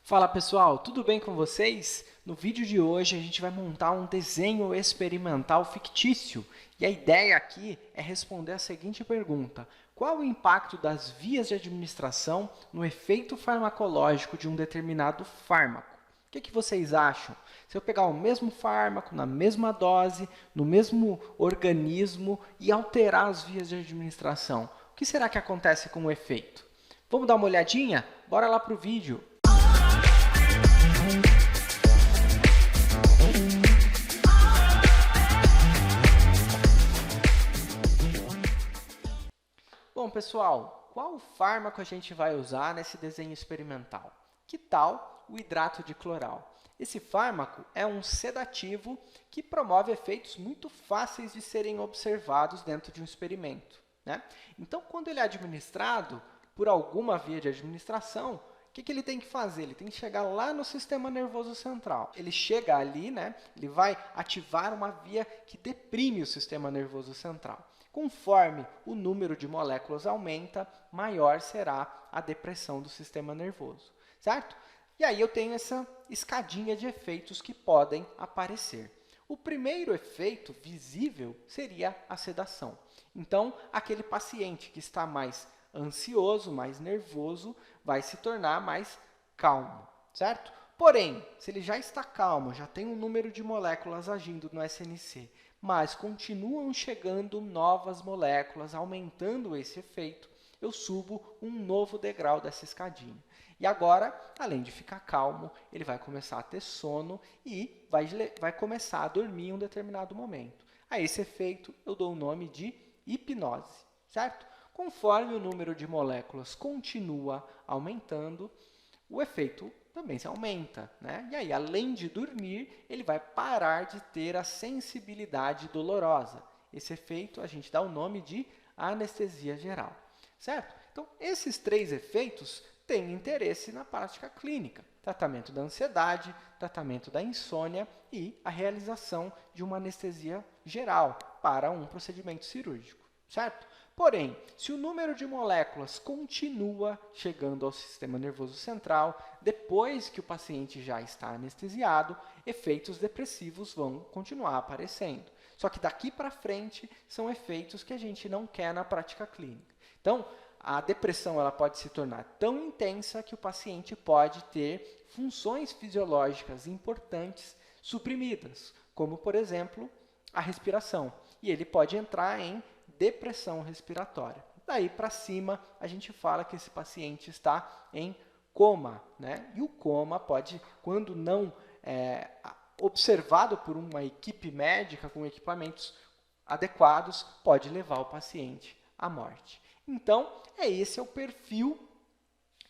Fala pessoal, tudo bem com vocês? No vídeo de hoje a gente vai montar um desenho experimental fictício e a ideia aqui é responder a seguinte pergunta: qual o impacto das vias de administração no efeito farmacológico de um determinado fármaco? O que vocês acham? Se eu pegar o mesmo fármaco, na mesma dose, no mesmo organismo e alterar as vias de administração, o que será que acontece com o efeito? Vamos dar uma olhadinha? Bora lá para o vídeo! Bom, pessoal, qual fármaco a gente vai usar nesse desenho experimental? Que tal o hidrato de cloral? Esse fármaco é um sedativo que promove efeitos muito fáceis de serem observados dentro de um experimento, né? Então, quando ele é administrado por alguma via de administração, o que ele tem que fazer? Ele tem que chegar lá no sistema nervoso central. Ele chega ali, né? Ele vai ativar uma via que deprime o sistema nervoso central. Conforme o número de moléculas aumenta, maior será a depressão do sistema nervoso, certo? E aí eu tenho essa escadinha de efeitos que podem aparecer. O primeiro efeito visível seria a sedação. Então, aquele paciente que está mais ansioso, mais nervoso, vai se tornar mais calmo, certo? Porém, se ele já está calmo, já tem um número de moléculas agindo no SNC, mas continuam chegando novas moléculas, aumentando esse efeito, eu subo um novo degrau dessa escadinha. E agora, além de ficar calmo, ele vai começar a ter sono e vai começar a dormir em um determinado momento. A esse efeito, eu dou o nome de hipnose, certo? Conforme o número de moléculas continua aumentando, o efeito também se aumenta, né? E aí, além de dormir, ele vai parar de ter a sensibilidade dolorosa. Esse efeito a gente dá o nome de anestesia geral, certo? Então, esses três efeitos têm interesse na prática clínica: tratamento da ansiedade, tratamento da insônia e a realização de uma anestesia geral para um procedimento cirúrgico, certo? Porém, se o número de moléculas continua chegando ao sistema nervoso central, depois que o paciente já está anestesiado, efeitos depressivos vão continuar aparecendo. Só que daqui para frente são efeitos que a gente não quer na prática clínica. Então, a depressão ela pode se tornar tão intensa que o paciente pode ter funções fisiológicas importantes suprimidas, como, por exemplo, a respiração. E ele pode entrar em depressão respiratória. Daí para cima, a gente fala que esse paciente está em coma, né? E o coma pode, quando não observado por uma equipe médica com equipamentos adequados, pode levar o paciente à morte. Então, esse é o perfil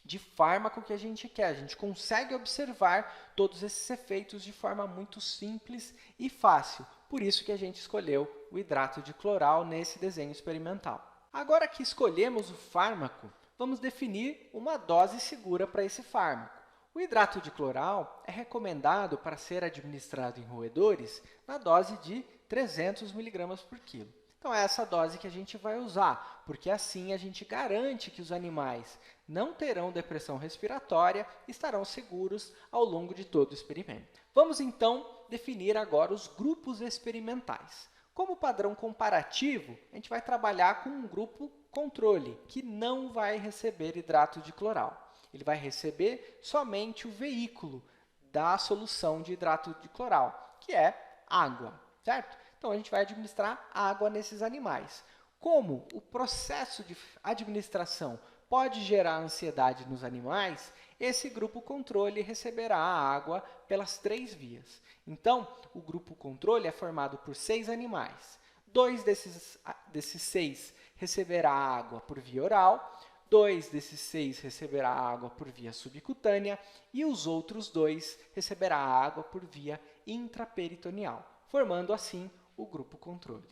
de fármaco que a gente quer. A gente consegue observar todos esses efeitos de forma muito simples e fácil. Por isso que a gente escolheu o hidrato de cloral nesse desenho experimental. Agora que escolhemos o fármaco, vamos definir uma dose segura para esse fármaco. O hidrato de cloral é recomendado para ser administrado em roedores na dose de 300 mg por quilo. Então, é essa dose que a gente vai usar, porque assim a gente garante que os animais não terão depressão respiratória e estarão seguros ao longo de todo o experimento. Vamos, então, definir agora os grupos experimentais. Como padrão comparativo, a gente vai trabalhar com um grupo controle, que não vai receber hidrato de cloral. Ele vai receber somente o veículo da solução de hidrato de cloral, que é água, certo? Então, a gente vai administrar água nesses animais. Como o processo de administração pode gerar ansiedade nos animais, esse grupo controle receberá a água pelas 3 vias. Então, o grupo controle é formado por 6 animais. 2 desses 6 receberá a água por via oral, 2 desses 6 receberá a água por via subcutânea e os outros 2 receberá a água por via intraperitoneal, formando assim o grupo controle,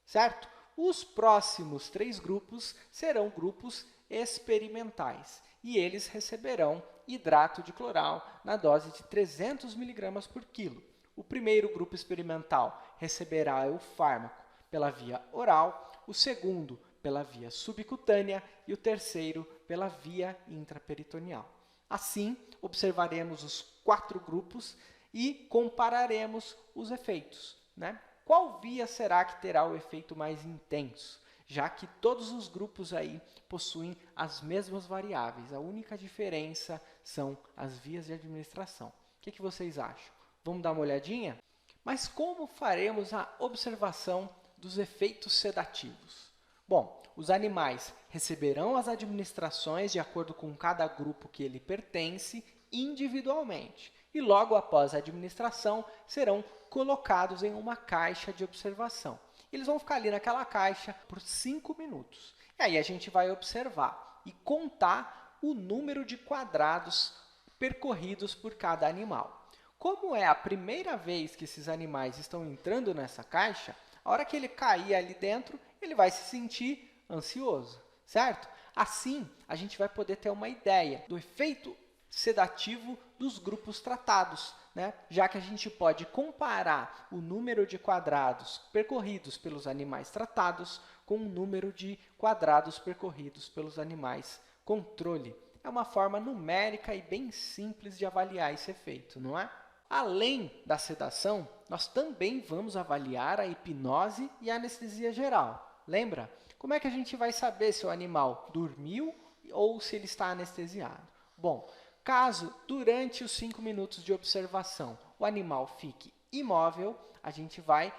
certo? Os próximos 3 grupos serão grupos experimentais e eles receberão hidrato de cloral na dose de 300 mg por quilo. O primeiro grupo experimental receberá o fármaco pela via oral, o segundo pela via subcutânea e o terceiro pela via intraperitoneal. Assim, observaremos os 4 grupos e compararemos os efeitos, né? Qual via será que terá o efeito mais intenso? Já que todos os grupos aí possuem as mesmas variáveis. A única diferença são as vias de administração. O que vocês acham? Vamos dar uma olhadinha? Mas como faremos a observação dos efeitos sedativos? Bom, os animais receberão as administrações de acordo com cada grupo que ele pertence individualmente. E logo após a administração, serão colocados em uma caixa de observação. Eles vão ficar ali naquela caixa por 5 minutos. E aí a gente vai observar e contar o número de quadrados percorridos por cada animal. Como é a primeira vez que esses animais estão entrando nessa caixa, a hora que ele cair ali dentro, ele vai se sentir ansioso, certo? Assim, a gente vai poder ter uma ideia do efeito sedativo dos grupos tratados, né? Já que a gente pode comparar o número de quadrados percorridos pelos animais tratados com o número de quadrados percorridos pelos animais controle. É uma forma numérica e bem simples de avaliar esse efeito, não é? Além da sedação, nós também vamos avaliar a hipnose e a anestesia geral. Lembra? Como é que a gente vai saber se o animal dormiu ou se ele está anestesiado? Bom, caso, durante os 5 minutos de observação, o animal fique imóvel, a gente vai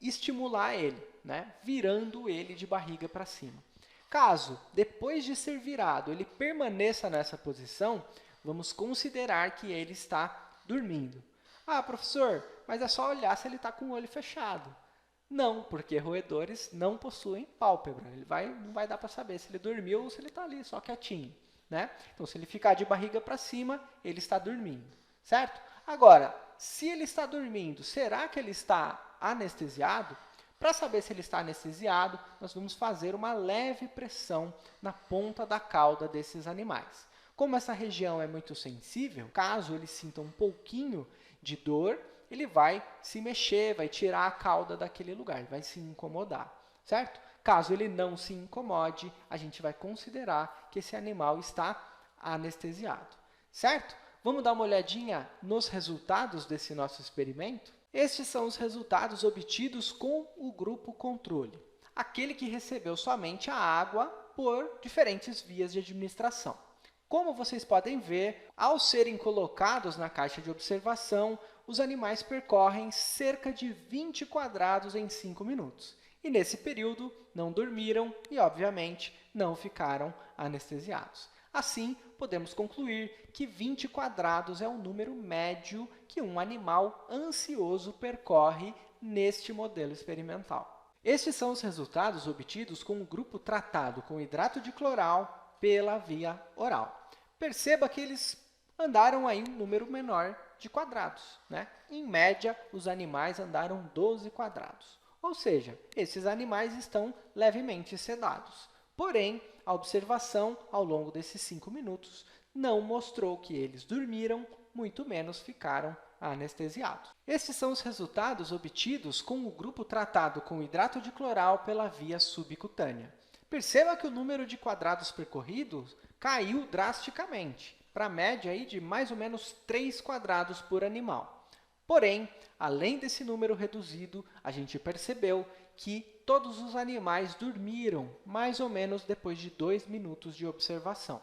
estimular ele, né? Virando ele de barriga para cima. Caso, depois de ser virado, ele permaneça nessa posição, vamos considerar que ele está dormindo. Ah, professor, mas é só olhar se ele está com o olho fechado. Não, porque roedores não possuem pálpebra. Não vai dar para saber se ele dormiu ou se ele está ali, só quietinho, né? Então, se ele ficar de barriga para cima, ele está dormindo, certo? Agora, se ele está dormindo, será que ele está anestesiado? Para saber se ele está anestesiado, nós vamos fazer uma leve pressão na ponta da cauda desses animais. Como essa região é muito sensível, caso ele sinta um pouquinho de dor, ele vai se mexer, vai tirar a cauda daquele lugar, vai se incomodar, certo? Caso ele não se incomode, a gente vai considerar que esse animal está anestesiado, certo? Vamos dar uma olhadinha nos resultados desse nosso experimento? Estes são os resultados obtidos com o grupo controle, aquele que recebeu somente a água por diferentes vias de administração. Como vocês podem ver, ao serem colocados na caixa de observação, os animais percorrem cerca de 20 quadrados em 5 minutos. E nesse período não dormiram e, obviamente, não ficaram anestesiados. Assim, podemos concluir que 20 quadrados é o número médio que um animal ansioso percorre neste modelo experimental. Estes são os resultados obtidos com o grupo tratado com hidrato de cloral pela via oral. Perceba que eles andaram aí um número menor de quadrados, né? Em média, os animais andaram 12 quadrados. Ou seja, esses animais estão levemente sedados. Porém, a observação ao longo desses 5 minutos não mostrou que eles dormiram, muito menos ficaram anestesiados. Estes são os resultados obtidos com o grupo tratado com hidrato de cloral pela via subcutânea. Perceba que o número de quadrados percorridos caiu drasticamente, para a média aí de mais ou menos 3 quadrados por animal. Porém, além desse número reduzido, a gente percebeu que todos os animais dormiram mais ou menos depois de 2 minutos de observação.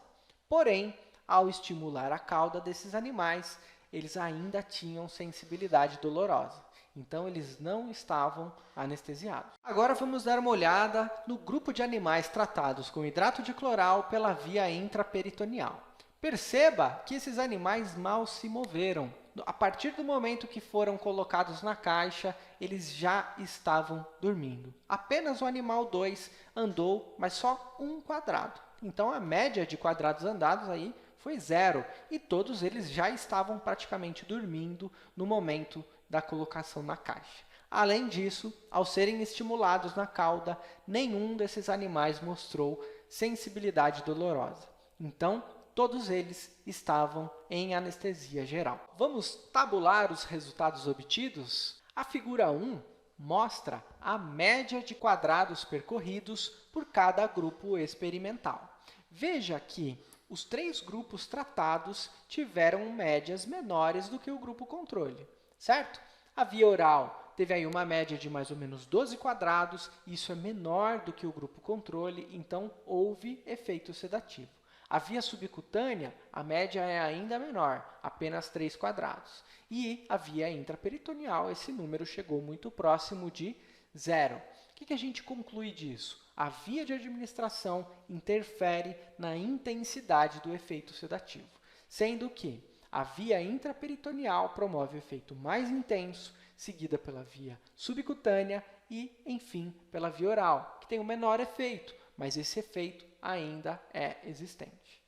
Porém, ao estimular a cauda desses animais, eles ainda tinham sensibilidade dolorosa. Então, eles não estavam anestesiados. Agora, vamos dar uma olhada no grupo de animais tratados com hidrato de cloral pela via intraperitoneal. Perceba que esses animais mal se moveram. A partir do momento que foram colocados na caixa, eles já estavam dormindo. Apenas o animal 2 andou, mas só 1 quadrado. Então, a média de quadrados andados aí foi 0. E todos eles já estavam praticamente dormindo no momento da colocação na caixa. Além disso, ao serem estimulados na cauda, nenhum desses animais mostrou sensibilidade dolorosa. Então, todos eles estavam em anestesia geral. Vamos tabular os resultados obtidos? A figura 1 mostra a média de quadrados percorridos por cada grupo experimental. Veja que os 3 grupos tratados tiveram médias menores do que o grupo controle, certo? A via oral teve aí uma média de mais ou menos 12 quadrados, isso é menor do que o grupo controle, então houve efeito sedativo. A via subcutânea, a média é ainda menor, apenas 3 quadrados. E a via intraperitoneal, esse número chegou muito próximo de 0. O que a gente conclui disso? A via de administração interfere na intensidade do efeito sedativo, sendo que a via intraperitoneal promove o efeito mais intenso, seguida pela via subcutânea e, enfim, pela via oral, que tem um menor efeito, mas esse efeito ainda é existente.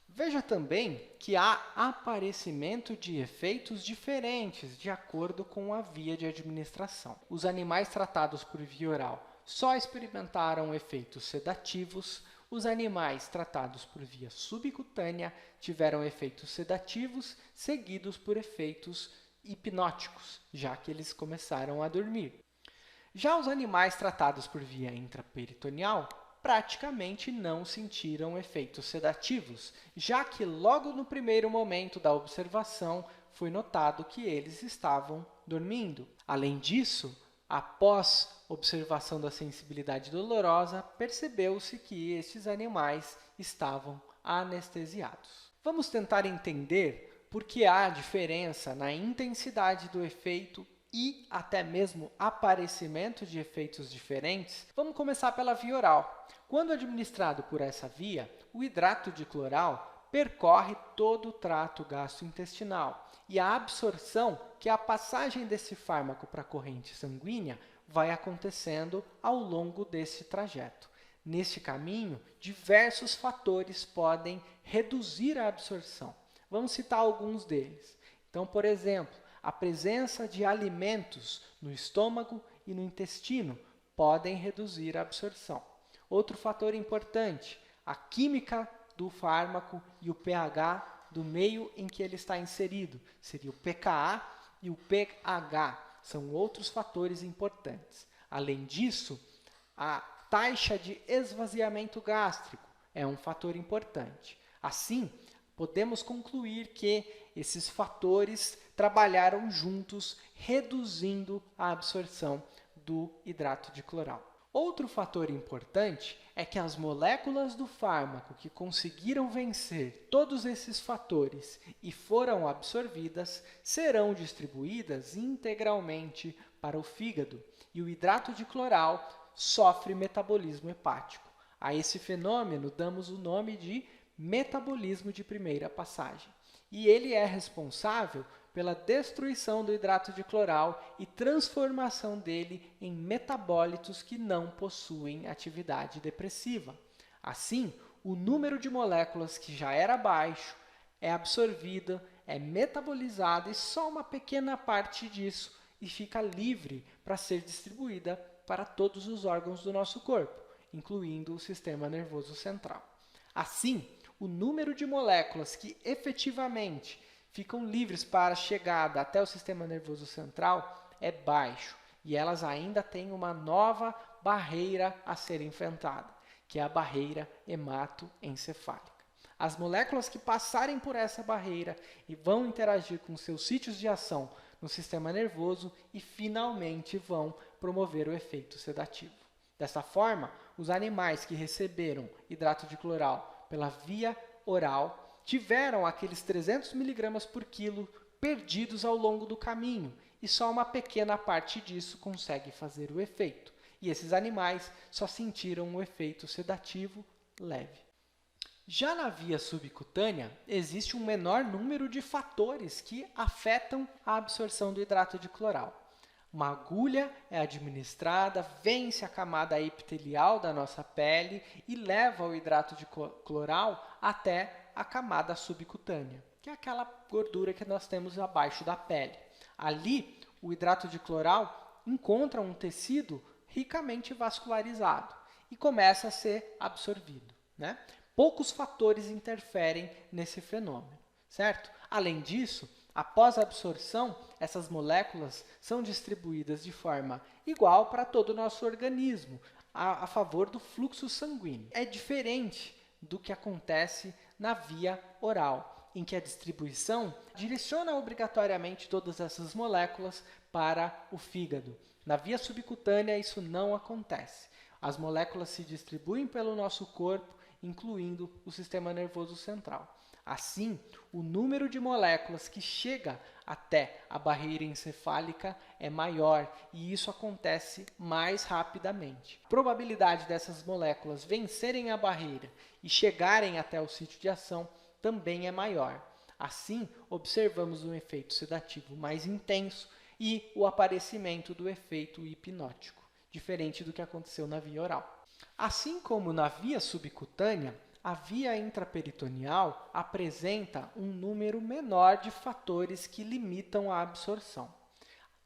Veja também que há aparecimento de efeitos diferentes de acordo com a via de administração. Os animais tratados por via oral só experimentaram efeitos sedativos, os animais tratados por via subcutânea tiveram efeitos sedativos, seguidos por efeitos hipnóticos, já que eles começaram a dormir. Já os animais tratados por via intraperitoneal praticamente não sentiram efeitos sedativos, já que logo no primeiro momento da observação foi notado que eles estavam dormindo. Além disso, após observação da sensibilidade dolorosa, percebeu-se que estes animais estavam anestesiados. Vamos tentar entender por que há diferença na intensidade do efeito e até mesmo aparecimento de efeitos diferentes. Vamos começar pela via oral. Quando administrado por essa via, o hidrato de cloral percorre todo o trato gastrointestinal e a absorção, que é a passagem desse fármaco para a corrente sanguínea, vai acontecendo ao longo desse trajeto. Neste caminho, diversos fatores podem reduzir a absorção. Vamos citar alguns deles. Então, por exemplo, a presença de alimentos no estômago e no intestino podem reduzir a absorção. Outro fator importante, a química do fármaco e o pH do meio em que ele está inserido. Seria o pKa e o pH. São outros fatores importantes. Além disso, a taxa de esvaziamento gástrico é um fator importante. Assim, podemos concluir que esses fatores trabalharam juntos, reduzindo a absorção do hidrato de cloral. Outro fator importante é que as moléculas do fármaco que conseguiram vencer todos esses fatores e foram absorvidas serão distribuídas integralmente para o fígado e o hidrato de cloral sofre metabolismo hepático. A esse fenômeno damos o nome de metabolismo de primeira passagem. E ele é responsável pela destruição do hidrato de cloral e transformação dele em metabólitos que não possuem atividade depressiva. Assim, o número de moléculas que já era baixo é absorvido, é metabolizado e só uma pequena parte disso e fica livre para ser distribuída para todos os órgãos do nosso corpo, incluindo o sistema nervoso central. Assim, o número de moléculas que efetivamente ficam livres para a chegada até o sistema nervoso central é baixo e elas ainda têm uma nova barreira a ser enfrentada, que é a barreira hematoencefálica. As moléculas que passarem por essa barreira e vão interagir com seus sítios de ação no sistema nervoso e finalmente vão promover o efeito sedativo. Dessa forma, os animais que receberam hidrato de cloral pela via oral tiveram aqueles 300 mg por quilo perdidos ao longo do caminho e só uma pequena parte disso consegue fazer o efeito. E esses animais só sentiram o efeito sedativo leve. Já na via subcutânea, existe um menor número de fatores que afetam a absorção do hidrato de cloral. Uma agulha é administrada, vence a camada epitelial da nossa pele e leva o hidrato de cloral até a camada subcutânea, que é aquela gordura que nós temos abaixo da pele. Ali, o hidrato de cloral encontra um tecido ricamente vascularizado e começa a ser absorvido, né? Poucos fatores interferem nesse fenômeno, certo? Além disso, após a absorção, essas moléculas são distribuídas de forma igual para todo o nosso organismo, a favor do fluxo sanguíneo. É diferente do que acontece na via oral, em que a distribuição direciona obrigatoriamente todas essas moléculas para o fígado. Na via subcutânea, isso não acontece. As moléculas se distribuem pelo nosso corpo, incluindo o sistema nervoso central. Assim, o número de moléculas que chega até a barreira encefálica é maior e isso acontece mais rapidamente. A probabilidade dessas moléculas vencerem a barreira e chegarem até o sítio de ação também é maior. Assim, observamos um efeito sedativo mais intenso e o aparecimento do efeito hipnótico, diferente do que aconteceu na via oral. Assim como na via subcutânea, a via intraperitoneal apresenta um número menor de fatores que limitam a absorção.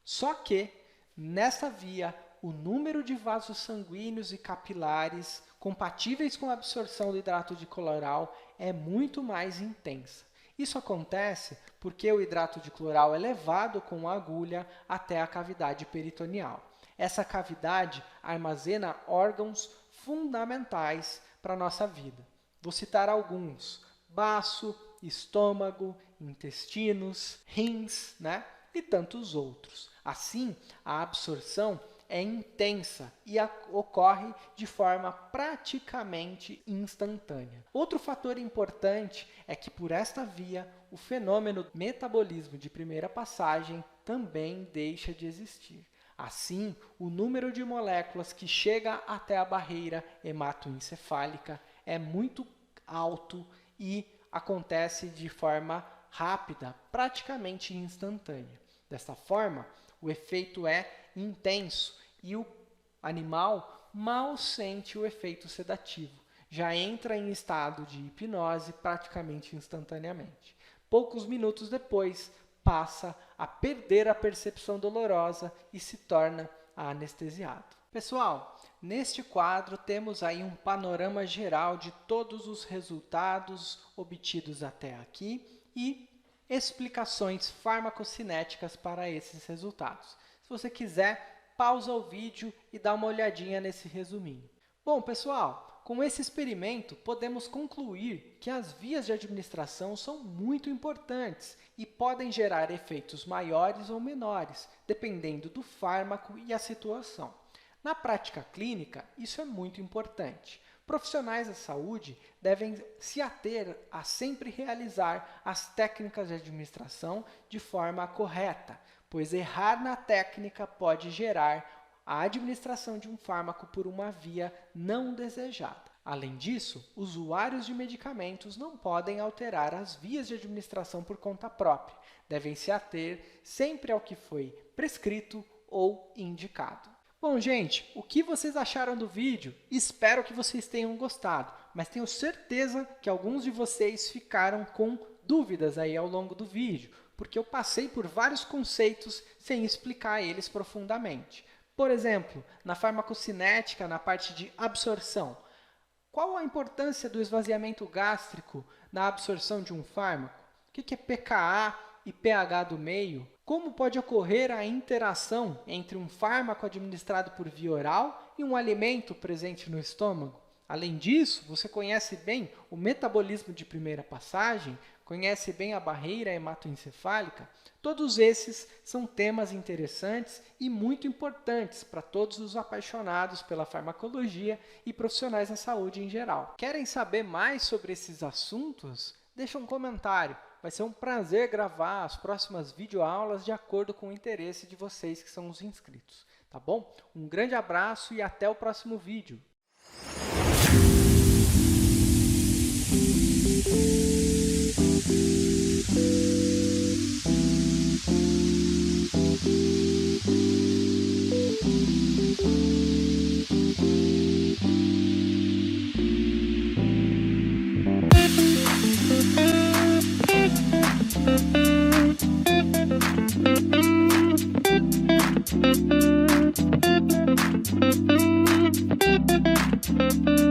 Só que, nessa via, o número de vasos sanguíneos e capilares compatíveis com a absorção do hidrato de cloral é muito mais intensa. Isso acontece porque o hidrato de cloral é levado com a agulha até a cavidade peritoneal. Essa cavidade armazena órgãos fundamentais para a nossa vida. Vou citar alguns: baço, estômago, intestinos, rins, e tantos outros. Assim, a absorção é intensa e ocorre de forma praticamente instantânea. Outro fator importante é que, por esta via, o fenômeno do metabolismo de primeira passagem também deixa de existir. Assim, o número de moléculas que chega até a barreira hematoencefálica é muito alto e acontece de forma rápida, praticamente instantânea. Desta forma, o efeito é intenso e o animal mal sente o efeito sedativo. Já entra em estado de hipnose praticamente instantaneamente. Poucos minutos depois, passa a perder a percepção dolorosa e se torna anestesiado. Pessoal, neste quadro temos aí um panorama geral de todos os resultados obtidos até aqui e explicações farmacocinéticas para esses resultados. Se você quiser, pausa o vídeo e dá uma olhadinha nesse resuminho. Bom, pessoal, com esse experimento, podemos concluir que as vias de administração são muito importantes e podem gerar efeitos maiores ou menores, dependendo do fármaco e a situação. Na prática clínica, isso é muito importante. Profissionais da saúde devem se ater a sempre realizar as técnicas de administração de forma correta, pois errar na técnica pode gerar a administração de um fármaco por uma via não desejada. Além disso, usuários de medicamentos não podem alterar as vias de administração por conta própria. Devem se ater sempre ao que foi prescrito ou indicado. Bom, gente, o que vocês acharam do vídeo? Espero que vocês tenham gostado, mas tenho certeza que alguns de vocês ficaram com dúvidas aí ao longo do vídeo, porque eu passei por vários conceitos sem explicar eles profundamente. Por exemplo, na farmacocinética, na parte de absorção, qual a importância do esvaziamento gástrico na absorção de um fármaco? O que é pKa e pH do meio? Como pode ocorrer a interação entre um fármaco administrado por via oral e um alimento presente no estômago? Além disso, você conhece bem o metabolismo de primeira passagem, conhece bem a barreira hematoencefálica? Todos esses são temas interessantes e muito importantes para todos os apaixonados pela farmacologia e profissionais da saúde em geral. Querem saber mais sobre esses assuntos? Deixa um comentário. Vai ser um prazer gravar as próximas videoaulas de acordo com o interesse de vocês que são os inscritos, tá bom? Um grande abraço e até o próximo vídeo. Thank you.